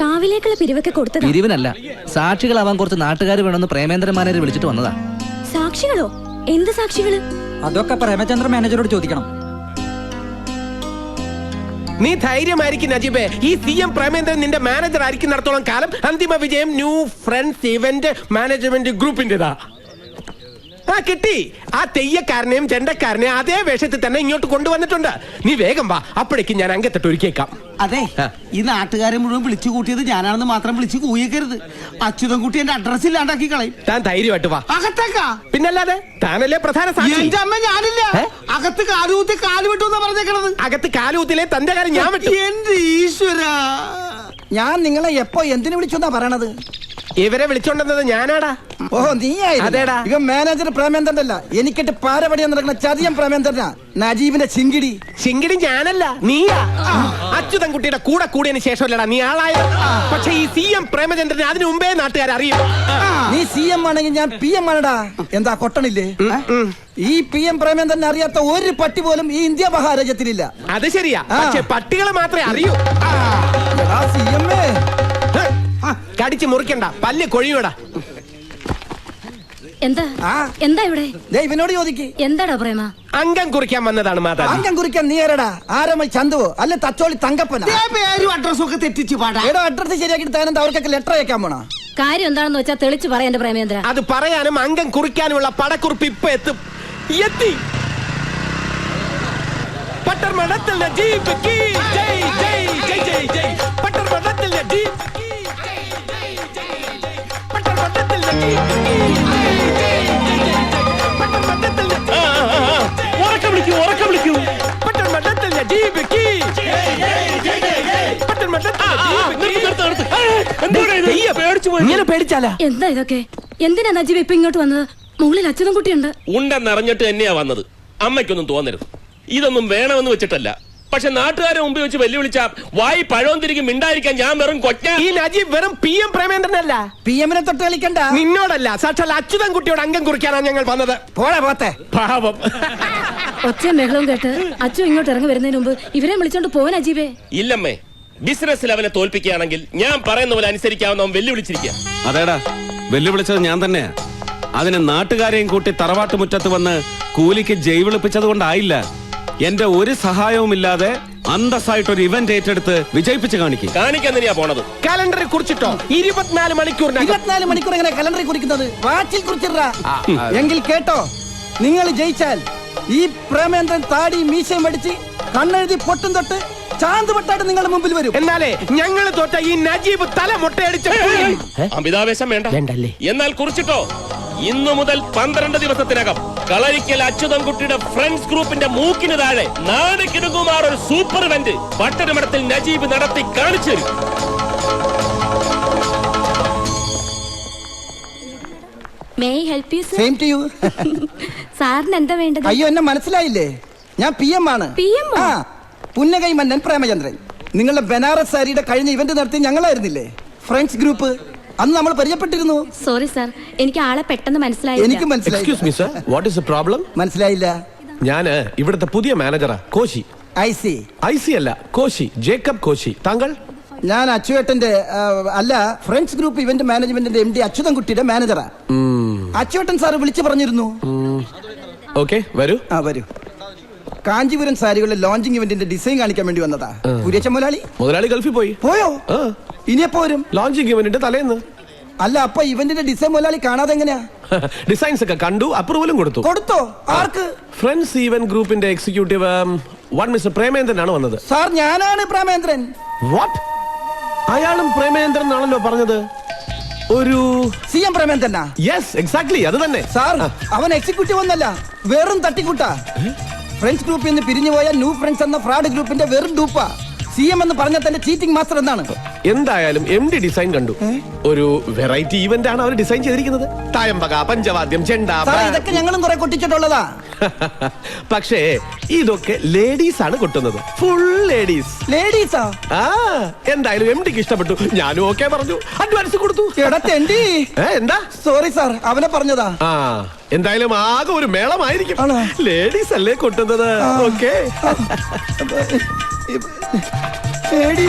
കാവിലേക്കുള്ള പിരിവൊക്കെ കൊടുത്തത് പിരിവിനല്ല, സാക്ഷികളാവാൻ കുറച്ച് നാട്ടുകാർ വേണമെന്ന് പ്രേമേന്ദ്രൻ മാനേജർ വിളിച്ചിട്ട് വന്നതാ. സാക്ഷികളോ? എന്ത് സാക്ഷികള്? അതൊക്കെ പ്രേമചന്ദ്ര മാനേജറോട് ചോദിക്കണം. നീ ധൈര്യമായിരിക്കും നജീബേ. ഈ CM പ്രേമേന്ദ്രൻ നിന്റെ മാനേജർ ആയിരിക്കുന്നിടത്തോളം കാലം അന്തിമ വിജയം ന്യൂ ഫ്രണ്ട്സ് ഇവന്റ് മാനേജ്മെന്റ് ഗ്രൂപ്പിന്റെതാ. കിട്ടി. ആ തെയ്യക്കാരനെയും ചെണ്ടക്കാരനെയും അതേ വേഷത്തിൽ തന്നെ ഇങ്ങോട്ട് കൊണ്ടുവന്നിട്ടുണ്ട്. നീ വേഗം വാ, അപ്പോഴേക്കും ഞാൻ അങ്കത്തിട്ട് ഒരുക്കിയേക്കാം. അതെ, ഈ നാട്ടുകാരെ മുഴുവൻ വിളിച്ചു കൂട്ടിയത് ഞാനാണെന്ന് മാത്രം വിളിച്ച് കൂയിക്കരുത്. അച്യുതൻകുട്ടി എന്റെ അഡ്രസ് ഇല്ലാണ്ടാക്കി കളയും. താൻ ധൈര്യമായിട്ട് വാ. അകത്തേക്കാ? പിന്നല്ലാതെ, താനല്ലേ പ്രധാന സാക്ഷി. എന്റെ അമ്മ ഞാനില്ല. അകത്ത് കാലുകുത്തി കാല് വിട്ടു എന്നാ പറഞ്ഞേക്കണത്. അകത്ത് കാലുകുത്തിലെ തന്റെ കാര്യം ഞാൻ വിട്ടു. എന്റെ ഈശ്വര, ഞാൻ നിങ്ങളെ എപ്പോ എന്തിനു വിളിച്ചെന്നാ പറയണത്? ഇവരെ വിളിച്ചോണ്ടെന്നത് ഞാനാടാ. ഓഹോ, നീയായിരുന്നു. അതേടാ. ഇവ മാനേജർ പ്രേമേന്ദ്രൻ അല്ല, എനിക്കിട്ട് പാരപടിയാൻ നടക്കുന്ന ചതിയം പ്രേമേന്ദ്രനാ. നജീബിന്റെ ചിങ്കിടി. ചിങ്കിടി ഞാനല്ല, നീയാ. അച്യുതൻകുട്ടിയുടെ കൂടെ കൂടിയതിന് ശേഷമല്ലടാ നീ ആളായ. പക്ഷെ ഈ CM പ്രേമചന്ദ്രനെ അതിനു മുമ്പേ നാട്ടുകാർ അറിയും. നീ CM ആണെങ്കിൽ ഞാൻ PM ആണടാ. എന്താ കൊട്ടണില്ലേ? ഈ PM പ്രേമേന്ദ്രനെ അറിയാത്ത ഒരു പട്ടി പോലും ഈ ഇന്ത്യ മഹാരാജ്യത്തിലില്ല. അത് ശരിയാ, പക്ഷെ പട്ടികളെ മാത്രമേ അറിയൂ. CM കടിച്ച് മുറിക്കണ്ട, പല്ല് കൊഴിയൂടാ. എന്താ എന്താ ഇവിടെ? ഇവനോട് ചോദിക്ക്. എന്താടാ പ്രേമ? അംഗം കുറിക്കാൻ വന്നതാണ് മാതാ. അംഗം കുറിക്കാൻ നീ ആരടാ? ആരമ ചന്തുവോ അല്ലെ തച്ചോളി തങ്കപ്പന? പേരും അഡ്രസ്സും ഒക്കെ തെറ്റിച്ച് പാടാ. എടോ, അഡ്രസ് ശരിയാക്കിട്ട് താനെന്താ അവർക്കൊക്കെ ലെറ്റർ അയക്കാൻ പോണോ? കാര്യം എന്താണെന്ന് വെച്ചാൽ തെളിച്ച് പറയാൻ എന്റെ പ്രേമേന്ദ്ര. അത് പറയാനും അംഗം കുറിക്കാനുമുള്ള പടക്കുറിപ്പ് ഇപ്പൊ എത്തി. പട്ടർമഠത്തിൽ നജീബ് കീ ജയ് ജയ് ജയ് ജയ് ജയ്. പട്ടർമഠത്തിൽ നജീബ് കീ ജയ് ജയ് ജയ് ജയ്. പട്ടർമഠത്തിൽ നജീബ് കീ ജയ് ജയ് ജയ് ജയ്. പട്ടർമഠത്തിൽ ഉറക്കം വിളിക്കൂ. പട്ടർമഠത്തിൽ നജീബ് കീ ജയ് ജയ് ജയ് ജയ്. പട്ടർമഠത്തിൽ ഇങ്ങനെ പേടിച്ചാലാ? എന്താ ഇതൊക്കെ? എന്തിനാ നജീബ് ഇപ്പൊ ഇങ്ങോട്ട് വന്നത്? മുകളിൽ അച്യുതൻകുട്ടിയുണ്ട്. ഉണ്ടെന്നറിഞ്ഞിട്ട് തന്നെയാ വന്നത്. അമ്മയ്ക്കൊന്നും തോന്നരുത്, ഇതൊന്നും വേണമെന്ന് വെച്ചിട്ടല്ല. പക്ഷെ നാട്ടുകാരെ മുമ്പ് വെച്ച് വെല്ലുവിളിച്ച വായി പഴവും തിരികെ മിണ്ടായിരിക്കാൻ ഞാൻ വെറും കൊച്ച. ഈ നജീബ് വെറും PM പ്രേമേന്ദ്രനല്ല. PM-നെ തൊട്ട് കളിക്കണ്ട. നിന്നോടല്ല, സാക്ഷാൽ അച്യുതൻകുട്ടിയോട് അംഗം കുറിക്കാനാണ് ഞങ്ങൾ വന്നത്. പോത്തെ പാവം. ഒച്ചയും ബഹളവും കേട്ട് അച്ചു ഇങ്ങോട്ട് ഇറങ്ങി വരുന്നതിന് മുമ്പ് ഇവരെ വിളിച്ചോണ്ട് പോവാൻ അജീബേ. ഇല്ലമ്മേ, ബിസിനസ്സിൽ അവനെ തോൽപ്പിക്കുകയാണെങ്കിൽ ഞാൻ പറയുന്ന പോലെ അനുസരിക്കാവുന്ന അവൻ വെല്ലുവിളിച്ചിരിക്കുക. അതേടാ, വെല്ലുവിളിച്ചത് ഞാൻ തന്നെയാ. അതിന് നാട്ടുകാരെയും കൂട്ടി തറവാട്ട് മുറ്റത്ത് വന്ന് കൂലിക്ക് ജയ് വിളിപ്പിച്ചത് കൊണ്ടായില്ല. എന്റെ ഒരു സഹായവും ഇല്ലാതെ അന്തസ്സായിട്ടൊരു ഇവന്റ് ഏറ്റെടുത്ത് വിജയിപ്പിച്ച് കാണിക്കാൻ തന്നെയാ പോണത്. കലണ്ടറിൽ കുറിച്ചിട്ടോ 24 മണിക്കൂറിന് 24 മണിക്കൂർ എങ്ങനെ കലണ്ടറിൽ കുറിക്കുന്നത്? വാച്ചിൽ കുറിച്ചിട്ടാ. എങ്കിൽ കേട്ടോ, നിങ്ങൾ ജയിച്ചാൽ ഈ പ്രേമേന്ദ്രൻ താടി മീശയും പഠിച്ച് കണ്ണെഴുതി പൊട്ടും തൊട്ട് ചാന്തുപെട്ടായിട്ട് നിങ്ങളുടെ മുമ്പിൽ വരും. എന്നാലേ ഞങ്ങൾ തോറ്റ ഈ നജീബ് തല മുട്ടയടിച്ച് അമിതാവേശം വേണ്ടല്ലേ? എന്നാൽ കുറിച്ചിട്ടോ, ഇന്നു മുതൽ 12 ദിവസത്തിനകം കളരിക്കൽ അച്യുതൻകുട്ടിയുടെ ഫ്രണ്ട്സ് ഗ്രൂപ്പിന്റെ മൂക്കിന് താഴെ നാട് കിടുങ്ങുമാർ ഒരു സൂപ്പർ ഇവന്റ് പട്ടണമഠത്തിൽ നജീബ് നടത്തി കാണിച്ചു തരും. സാറിന് എന്താ വേണ്ടത്? അയ്യോ, എന്നെ മനസ്സിലായില്ലേ? ഞാൻ PM ആണ്. പുന്നകൈ മന്നൻ പ്രേമചന്ദ്രൻ. നിങ്ങളുടെ ബനാറസ് സാരിയുടെ കഴിഞ്ഞ ഇവന്റ് നടത്തി ഞങ്ങളായിരുന്നില്ലേ ഫ്രണ്ട്സ് ഗ്രൂപ്പ്? അന്ന് നമ്മൾ പരിചയപ്പെട്ടിരുന്നു. സോറി സാർ, എനിക്ക് ആളെ പെട്ടെന്ന് മനസ്സിലായി. എനിക്ക് മനസ്സിലായി. Excuse me sir, what is the problem? മനസ്സിലായില്ല. ഞാന് ഇവിടുത്തെ പുതിയ മാനേജറാ, കോശി. IC അല്ല, കോശി, ജേക്കബ് കോശി. താങ്കൾ? ഞാൻ അച്ചുവേട്ടന്റെ അല്ല, ഫ്രണ്ട്സ് ഗ്രൂപ്പ് ഇവന്റ് മാനേജ്മെന്റിന്റെ MD അച്യുതൻകുട്ടിയുടെ മാനേജറാ. അച്ചുവേട്ടൻ സാറ് വിളിച്ചു പറഞ്ഞിരുന്നു. ഓക്കെ, വരൂ. വരൂ. കാഞ്ചീപുരം സാരികളുടെ ലോഞ്ചിങ് ഇവന്റിന്റെ ഡിസൈൻ കാണിക്കാൻ വേണ്ടി വന്നതാ. കുര്യച്ച മുതലാളി ഗൾഫിൽ പോയോ? ഇനിയെപ്പോ വരും? ലോഞ്ചിങ് ഇവന്റിന്റെ തലേന്ന്. അല്ല, അപ്പൊ ഇവന്റിന്റെ ഡിസൈൻ മുതലാളി കാണാതെ എങ്ങനെയാ? ഡിസൈൻസ് ഒക്കെ കണ്ടു, അപ്രൂവലും കൊടുത്തോ? ആർക്ക്? ഫ്രണ്ട്സ് ഈവന്റ് ഗ്രൂപ്പിന്റെ എക്സിക്യൂട്ടീവ് മിസ്റ്റർ പ്രേമേന്ദ്രൻ ആണ് വന്നത്. സാർ, ഞാനാണ് പ്രേമേന്ദ്രൻ. വാട്ട്? അയാളും പ്രേമേന്ദ്രൻ ആണല്ലോ പറഞ്ഞത്. ഒരു CM പ്രേമേന്ദ്രനാ? യെസ്, എക്സാക്ട്ലി, അത് തന്നെ. സാർ, അവൻ എക്സിക്യൂട്ടീവ് ഒന്നല്ല, വെറും തട്ടിക്കൂട്ടാ. ഫ്രണ്ട്സ് ഗ്രൂപ്പിൽ നിന്ന് പിരിഞ്ഞുപോയ ന്യൂ ഫ്രണ്ട്സ് എന്ന ഫ്രോഡ് ഗ്രൂപ്പിന്റെ വെറും ഡൂപ്പാ. CM എന്ന് പറഞ്ഞാൽ തന്നെ ചീറ്റിംഗ് മാസ്റ്റർ എന്നാണ്. എന്തായാലും MD ഡിസൈൻ കണ്ടു. ഒരു വെറൈറ്റി ഈവന്റ് ആണ് അവർ ഡിസൈൻ ചെയ്തിരിക്കുന്നത്. തായമ്പക, പഞ്ചവാദ്യം, ചെണ്ട, ഇതൊക്കെ ഞങ്ങളും കുറെ കൊട്ടിച്ചിട്ടുള്ളതാ. പക്ഷേ ഇതൊക്കെ ലേഡീസ് ആണ് കൊട്ടുന്നത്. ഫുൾ ലേഡീസാ? എന്തായാലും MDക്ക് ഇഷ്ടപ്പെട്ടു. ഞാനും ഓക്കെ പറഞ്ഞു, അഡ്വാൻസ് കൊടുത്തു. എന്താ? സോറി സാർ, അവനെ പറഞ്ഞതാ. എന്തായാലും ആകെ ഒരു മേളമായിരിക്കും. ലേഡീസ് അല്ലേ കൊട്ടുന്നത്. ഓക്കെ,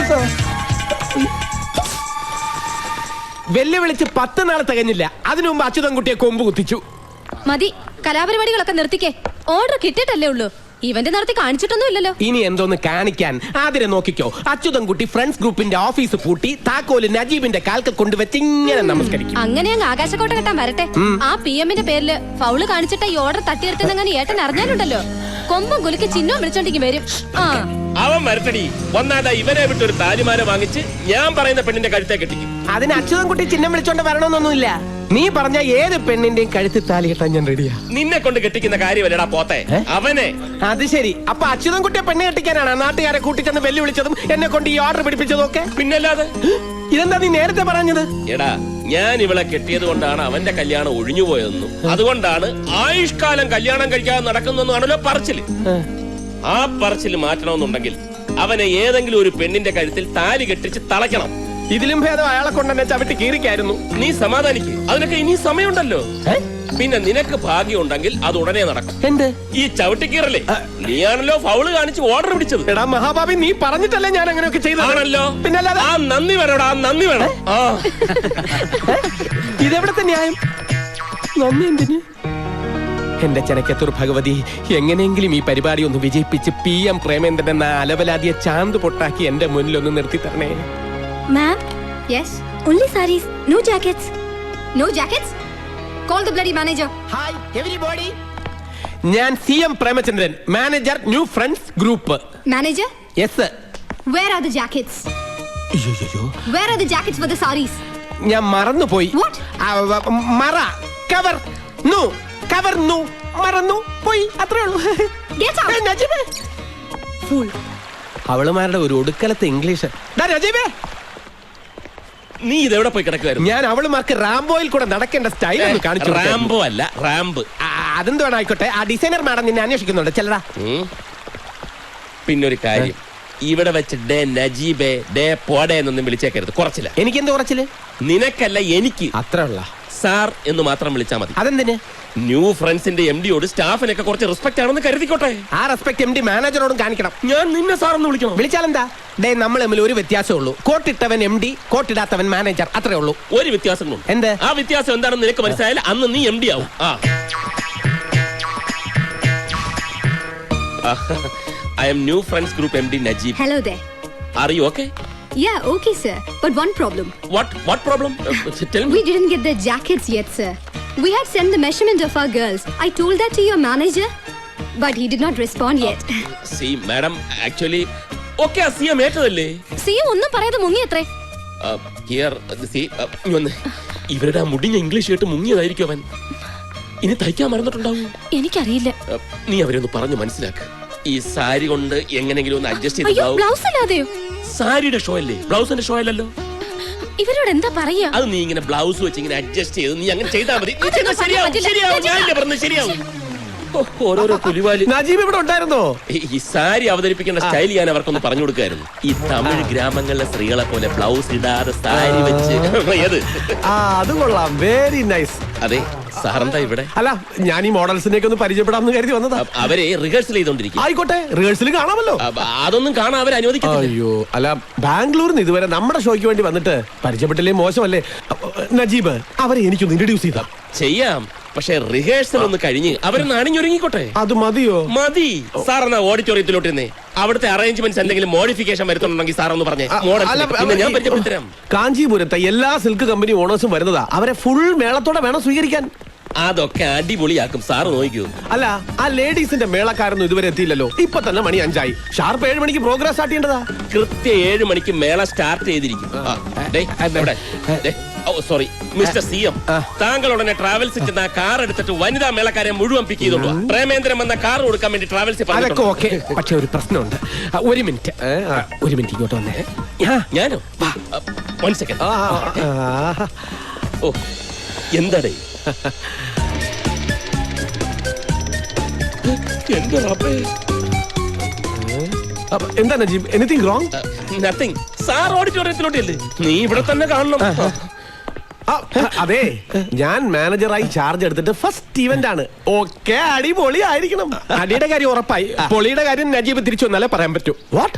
വെല്ലുവിളിച്ച് 10 നാൾ തികഞ്ഞില്ല. അതിനു മുമ്പ് അച്യുതൻകുട്ടിയെ കൊമ്പ് കുത്തിച്ചു. മതി, കലാപരിപാടികളൊക്കെ നിർത്തിക്കേ. ഓർഡർ കിട്ടിയിട്ടല്ലേ ഉള്ളൂ. ഇവന്റ് നടത്തി കാണിച്ചിട്ടൊന്നും ഇല്ലല്ലോ. ഇനി എന്തോന്ന് കാണിക്കാൻ? ആതിരെ നോക്കിക്കോ. അച്യുതൻകുട്ടി ഫ്രണ്ട്സ് ഗ്രൂപ്പിന്റെ ഓഫീസ് പൂട്ടി താക്കോല് നജീബിന്റെ കാൽക്കൽ കൊണ്ടുവച്ച് ഇങ്ങനെ നമസ്കരിക്കും. അങ്ങനെ അങ്ങ് ആകാശക്കോട്ട കെട്ടാൻ വരട്ടെ. ആ PM-ന്റെ പേരില് ഫൗള് കാണിച്ചിട്ട് ഈ ഓർഡർ തട്ടിയെടുത്തെന്നങ്ങനെ ഏട്ടൻ അറിഞ്ഞാലുണ്ടല്ലോ, കൊമ്പും കുലുക്കി ചിഹ്നവും വിളിച്ചോണ്ടെങ്കിൽ വരും. ആ അവൻ വരട്ടടി. ഒന്നാതാ ഇവനെ വിട്ട് ഒരു താലിമാല വാങ്ങിച്ച് ഞാൻ പറയുന്ന പെണ്ണിന്റെ കഴുത്തെ കെട്ടിക്കും. അതിന് അച്യുതൻകുട്ടി ചിഹ്നം വിളിച്ചോണ്ട് വരണമെന്നൊന്നുമില്ല. നീ പറഞ്ഞ ഏത് പെണ്ണിന്റെയും കഴുത്തിൽ താലി കെട്ടാൻ ഞാൻ റെഡിയാ. നിന്നെ കൊണ്ട് കെട്ടിക്കുന്ന കാര്യമല്ലടാ പോത്തെ, അവനെ. അത് ശരി. അപ്പൊ അച്യുതൻകുട്ടിയെ പെണ്ണ് കെട്ടിക്കാനാണ് നാട്ടുകാരെ കൂട്ടിച്ചെന്ന് വെല്ലുവിളിച്ചതും എന്നെ കൊണ്ട് ഈ ഓർഡർ പിടിപ്പിച്ചതും ഒക്കെ? പിന്നല്ലാതെ. ഇതെന്താ നീ നേരത്തെ പറഞ്ഞത്? എടാ, ഞാൻ ഇവളെ കെട്ടിയത് കൊണ്ടാണ് അവന്റെ കല്യാണം ഒഴിഞ്ഞുപോയതെന്നും അതുകൊണ്ടാണ് ആയുഷ്കാലം കല്യാണം കഴിക്കാതെ നടക്കുന്നതെന്നാണല്ലോ പറച്ചില്. ആ പറച്ചില് മാറ്റണമെന്നുണ്ടെങ്കിൽ അവനെ ഏതെങ്കിലും ഒരു പെണ്ണിന്റെ കഴുത്തിൽ താലി കെട്ടിച്ച് തളയ്ക്കണം. ഇതിലും ഭേദം അയാളെ കൊണ്ടെന്നെ ചവിട്ടി കീറിക്കായിരുന്നു. നീ സമാധാനിക്ക്, അതിനൊക്കെ ഇനി സമയമുണ്ടല്ലോ. പിന്നെ നിനക്ക് ഭാഗ്യമുണ്ടെങ്കിൽ അത് ഉടനെ നടക്കും. എന്ത്? ഈ ചവിട്ടിക്കീറല്ലേ, നീയാണല്ലോ ഫൗള് കാണിച്ച് ഓർഡർ പിടിച്ചത്. എടാ മഹാഭാവി, നീ പറഞ്ഞിട്ടല്ലേ ഞാൻ അങ്ങനെയൊക്കെ ചെയ്തതാണല്ലോ. പിന്നല്ലാതെ. ആ നന്ദി വേണോടാ, ആ നന്ദി വേണം. ആ ഇതെവിടത്തെ ന്യായം? നന്ദി എന്തിന്? എന്റെ ചെനക്കത്തൂർ ഭഗവതി, എങ്ങനെയെങ്കിലും ഈ പരിപാടി ഒന്ന് വിജയിപ്പിച്ച് PM പ്രേമേന്ദ്രൻ എന്ന അലവലാതിയെ ചാന്ത് പൊട്ടാക്കി എന്റെ മുന്നിൽ ഒന്ന് നിർത്തി തരണേ. Ma'am? Yes? Only sarees, no jackets. No jackets? Call the bloody manager. Hi everybody. ഞാൻ CM Premachandran, manager new friends group. Manager? Yes. Where are the jackets? Where are the jackets for the sarees? ഞാൻ മറന്നുപോയി. What? മറ cover നു cover നു മറന്നു പോയി, അത്രേ ഉള്ളൂ. Get out! നജീബേ. Fool. അവളുമാരുടെ ഒരു ഒടുക്കലത്തെ ഇംഗ്ലീഷ്. നജീബേ, നീ ഇതെവിടെ പോയി കിടക്കുവായിരുന്നു? ഞാൻ അവളുമാർക്ക് റാംബോയിൽ കൂടെ നടക്കേണ്ട സ്റ്റൈൽ ഒന്ന് കാണിച്ചു. റാംബോ അല്ല, റാമ്പ്. അതെന്ത് വേണം ആയിക്കോട്ടെ. ആ ഡിസൈനർ മാഡം നിന്നെ അന്വേഷിക്കുന്നുണ്ട്, ചെല്ലടാ. പിന്നൊരു കാര്യം, ഇവിടെ വെച്ച് ഡേ നജീബേ ഡേ പോടെ എന്നൊന്നും വിളിച്ചേക്കരുത്, കുറച്ചില്ല. എനിക്കെന്ത് കുറച്ചില്? നിനക്കല്ല, എനിക്ക്. അത്ര ഉള്ള സാർ എന്ന് മാത്രം വിളിച്ചാൽ മതി. അതെന്തിന്? ന്യൂ ഫ്രണ്ട്സിന്റെ MD-യോട് സ്റ്റാഫിനൊക്കെ കുറച്ച് റെസ്പെക്ട് ആണെന്ന് കരുതിക്കോട്ടെ. ആ റെസ്പെക്ട് MD മാനേജറോടും കാണിക്കണം. ഞാൻ നിന്നെ സാർ എന്ന് വിളിക്കണം. വിളിച്ചാലെന്താ? ഡേ നമ്മൾ തമ്മിൽ ഒരു വ്യത്യാസമേ ഉള്ളൂ. കോട്ടിട്ടവൻ MD, കോട്ടിടാത്തവൻ മാനേജർ, അത്രേ ഉള്ളൂ. ഒരു വ്യത്യാസങ്ങളുണ്ട്. എന്ത്? ആ വ്യത്യാസം എന്താണെന്ന് നിനക്ക് മനസ്സിലായാലും അന്ന് നീ MD ആവും. I am new friends group MD Najib. Hello there. Are you okay? Yeah, okay, sir. But one problem. What problem? Tell me. We didn't get the jackets yet, sir. We had sent the measurement of our girls. I told that to your manager, but he did not respond yet. See, madam, actually, okay, CM ഏറ്റതല്ലേ? See, ഒന്നും പറയാതെ മുങ്ങിയത്രേ. Here, see, ഇവരുടെ ആ മുടിഞ്ഞ English കേട്ട് മുങ്ങിയതായിരിക്കും അവൻ. ഇനി തയ്ക്കാൻ മറന്നിട്ടുണ്ടാവും. എനിക്കറിയില്ല. നീ അവരെ ഒന്ന് പറഞ്ഞു മനസ്സിലാക്ക്. ഈ സാരി കൊണ്ട് എങ്ങനെങ്കിലും ഒന്ന് അഡ്ജസ്റ്റ് അയ്യോ, ചെയ്ത്. ബ്ലൗസ് അല്ലാതെയോ? സാരിയുടെ ഷോ അല്ലേ, ബ്ലൗസിന്റെ ഷോ അല്ലല്ലോ. ഇവരോട് എന്താ പറയാ? അത് നീ ഇങ്ങനെ ബ്ലൗസ് വെച്ച് ഇങ്ങനെ അഡ്ജസ്റ്റ് ചെയ്ത് നീ അങ്ങനെ ചെയ്താൽ മതി. നീ അതൊന്നും ചെയ്താൽ ശരിയാവും, പറ്റില്ല. ശരിയാവും. ഞാനില്ലേ പറഞ്ഞത് ശരിയാവും. ഓരോരോ പുലിവാലി. നജീബ് ഇവിടെ ഉണ്ടായിരുന്നോ? ഈ സാരി അവതരിപ്പിക്കേണ്ട സ്റ്റൈൽ ഞാൻ അവർക്കൊന്ന് പറഞ്ഞു കൊടുക്കായിരുന്നു. ഈ തമിഴ് ഗ്രാമങ്ങളിലെ സ്ത്രീകളെ പോലെ ബ്ലൗസ് ഇടാതെ സാരി വെച്ച്. ഏത്? അത് കൊള്ളാം, വെരി നൈസ്. അതെ, സാറെന്താ ഇവിടെ? അല്ല, ഞാൻ ഈ മോഡൽസിനെയൊക്കെ ഒന്ന് പരിചയപ്പെടാമെന്ന് കരുതി വന്നതാ. അവരെ റിഹേഴ്സൽ ചെയ്തോണ്ടിരിക്കും. ആയിക്കോട്ടെ, റിഹേഴ്സൽ കാണാമല്ലോ. അതൊന്നും കാണാൻ അവർ അനുവദിക്കില്ല. അയ്യോ, അല്ല, ബാംഗ്ലൂരിൽ നിന്ന് ഇതുവരെ നമ്മുടെ ഷോയ്ക്ക് വേണ്ടി വന്നിട്ട് പരിചയപ്പെട്ടില്ലേ മോശമല്ലേ? നജീബ്, അവരെ എനിക്കൊന്ന് ഇൻട്രൊഡ്യൂസ് ചെയ്താ. ചെയ്യാം, പക്ഷെ റിഹേഴ്സൽ ഒന്ന് കഴിഞ്ഞ് അവരൊന്ന് അണിഞ്ഞൊരുങ്ങിക്കോട്ടെ. അത് മതിയോ? മതി. സാർ എന്നാ ഓഡിറ്റോറിയത്തിലോട്ടിരുന്നേ. അവിടുത്തെ അറേഞ്ച്മെന്റ്സ് എന്തെങ്കിലും മോഡിഫിക്കേഷൻ വരുത്തുന്നുണ്ടെങ്കിൽ സാർ ഒന്ന് പറഞ്ഞേ. ഞാൻ പരിചയപ്പെടുത്തരാം. കാഞ്ചീപുരത്തെ എല്ലാ സിൽക്ക് കമ്പനി ഓണേഴ്സും വരുന്നതാ. അവരെ ഫുൾ മേളത്തോടെ വേണം സ്വീകരിക്കാൻ. അതൊക്കെ അടിപൊളിയാക്കും, സാറ് നോക്കൂ. അല്ല, ആ ലേഡീസിന്റെ മേളക്കാരൊന്നും ഇതുവരെ എത്തിയില്ലല്ലോ. ഇപ്പൊ തന്നെ മണി 5 ആയി. ഷാർപ്പ് 7 മണിക്ക് പ്രോഗ്രാം സ്റ്റാർട്ട് ചെയ്യേണ്ടതാ. കൃത്യം 7 മണിക്ക് മേള സ്റ്റാർട്ട് ചെയ്തിരിക്കും. സോറി മിസ്റ്റർ CM, താങ്കൾ ഉടനെ ട്രാവൽസ് ചെന്ന കാർ എടുത്തിട്ട് വനിതാ മേളക്കാരെ മുഴുവൻ പിക്ക് ചെയ്തോളൂ. പ്രേമേന്ദ്രൻ എന്ന കാർ കൊടുക്കാൻ വേണ്ടി ട്രാവൽസ്. അതൊക്കെ ഓക്കെ, പക്ഷെ ഒരു പ്രശ്നമുണ്ട്. ഒരു മിനിറ്റ് ഇങ്ങോട്ട് വന്നേ. ഞാനോ? 1 സെക്കൻഡ്. ഓ, എന്താടേ? എന്റെ റബ്ബേ. എന്താ Najeeb, anything wrong? Nothing. Sir ഓഡിറ്റോറിയത്തിലോട്ടല്ലേ? നീ ഇവിടെ തന്നെ കാണണം. അതെ, ഞാൻ മാനേജറായി ചാർജ് എടുത്തിട്ട് ഫസ്റ്റ് ഇവന്റ് ആണ്. ഓക്കെ, അടിപൊളി ആയിരിക്കണം. അടിയുടെ കാര്യം ഉറപ്പായി. പൊളിയുടെ കാര്യം നജീബ് തിരിച്ചു വന്നാലേ പറയാൻ പറ്റൂ. വാട്ട്?